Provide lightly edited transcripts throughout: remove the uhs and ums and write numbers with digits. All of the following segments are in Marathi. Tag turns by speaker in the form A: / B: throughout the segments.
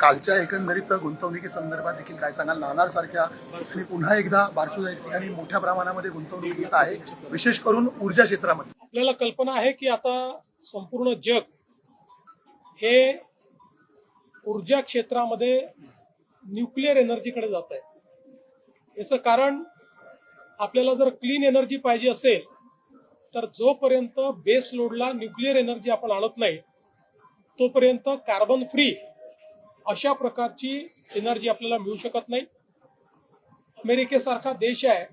A: कालच्या एकंदरीत गुंतवणुकी संदर्भात देखील काय सांगाल? नाणार सारख्या आणि पुन्हा एकदा बारसुदा ठिकाणी मोठ्या प्रमाणामध्ये गुंतवणूक येत आहे, विशेष करून ऊर्जा क्षेत्रामध्ये.
B: आपल्याला कल्पना आहे की आता संपूर्ण जग हे ऊर्जा क्षेत्रामध्ये न्यूक्लिअर एनर्जीकडे जात आहे. याचं कारण आपल्याला जर क्लीन एनर्जी पाहिजे असेल तर जोपर्यंत बेस लोडला न्यूक्लिअर एनर्जी आपण आणत नाही तोपर्यंत कार्बन फ्री अशा प्रकारची एनर्जी आपल्याला मिळू शकत नाही. अमेरिकेसारखा देश आहे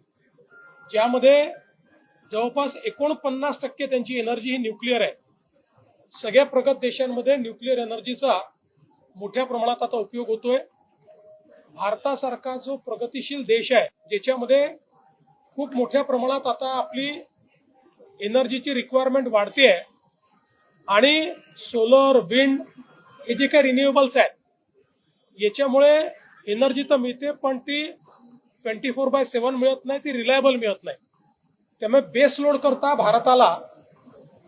B: ज्यामध्ये जवळपास 49% त्यांची एनर्जी ही न्यूक्लिअर आहे. सगळ्या प्रगत देशांमध्ये न्यूक्लिअर एनर्जीचा मोठ्या प्रमाणात आता उपयोग होतोय. भारतासारखा जो प्रगतिशील देश आहे ज्याच्यामध्ये खूप मोठ्या प्रमाणात आता आपली एनर्जीची रिक्वायरमेंट वाढते आहे आणि सोलर विंड हे जे काही रिन्युएबल्स आहेत याच्यामुळे एनर्जी तर मिळते पण ती 24/7 मिळत नाही, ती रिलायबल मिळत नाही. त्यामुळे बेस लोड करता भारताला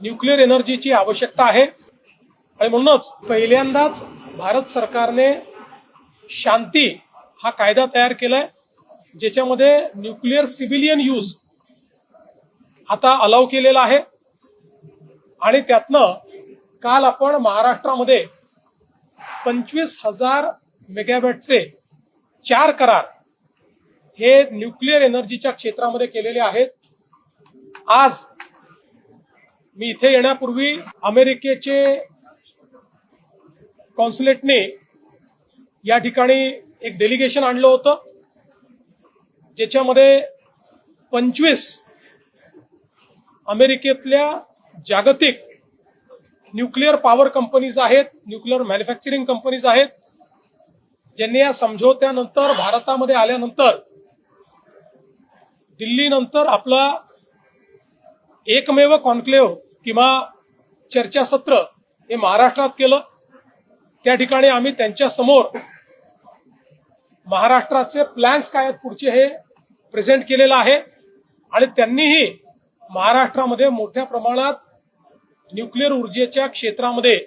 B: न्यूक्लिअर एनर्जीची आवश्यकता आहे आणि म्हणूनच पहिल्यांदाच भारत सरकारने शांती हा कायदा तयार केलाय ज्याच्यामध्ये न्यूक्लिअर सिव्हिलियन यूज आता अलाव केलेला आहे आणि त्यातनं काल आपण महाराष्ट्रामध्ये 25,000 मेगावॅटचे 4 करार हे न्यूक्लिअर एनर्जीच्या क्षेत्रामध्ये केलेले आहेत. आज मी इथे येण्यापूर्वी अमेरिकेचे कॉन्सुलेटने या ठिकाणी एक डेलिगेशन आणलं होतं ज्याच्यामध्ये 25 अमेरिकेतल्या जागतिक न्यूक्लिअर पॉवर कंपनीज आहेत, न्यूक्लिअर मॅन्युफॅक्चरिंग कंपनीज आहेत, ज्यांनी या समझोत्यानंतर भारतामध्ये आल्यानंतर दिल्लीनंतर आपला एकमेव कॉन्क्लेव्ह किंवा चर्चासत्र हे महाराष्ट्रात केलं. त्या ठिकाणी आम्ही त्यांच्या समोर महाराष्ट्राचे प्लॅन्स काय आहेत पुढचे हे प्रेझेंट केलेलं आहे आणि त्यांनीही महाराष्ट्रामध्ये मोठ्या प्रमाणात न्यूक्लिअर ऊर्जेच्या क्षेत्रामध्ये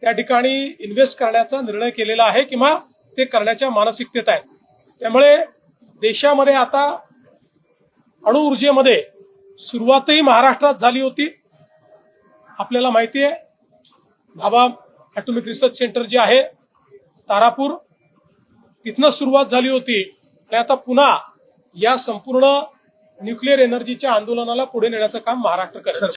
B: त्या ठिकाणी इन्व्हेस्ट करण्याचा निर्णय केलेला आहे किंवा ते करण्याच्या मानसिकतेत आहेत. त्यामुळे देशामध्ये आता अणुऊर्जेमध्ये सुरुवातही महाराष्ट्रात झाली होती. आपल्याला माहिती आहे भाभा ॲटॉमिक रिसर्च सेंटर जे आहे तारापूर तिथनं सुरुवात झाली होती आणि आता पुन्हा या संपूर्ण न्यूक्लिअर एनर्जीच्या आंदोलनाला पुढे नेण्याचं काम महाराष्ट्र करेल.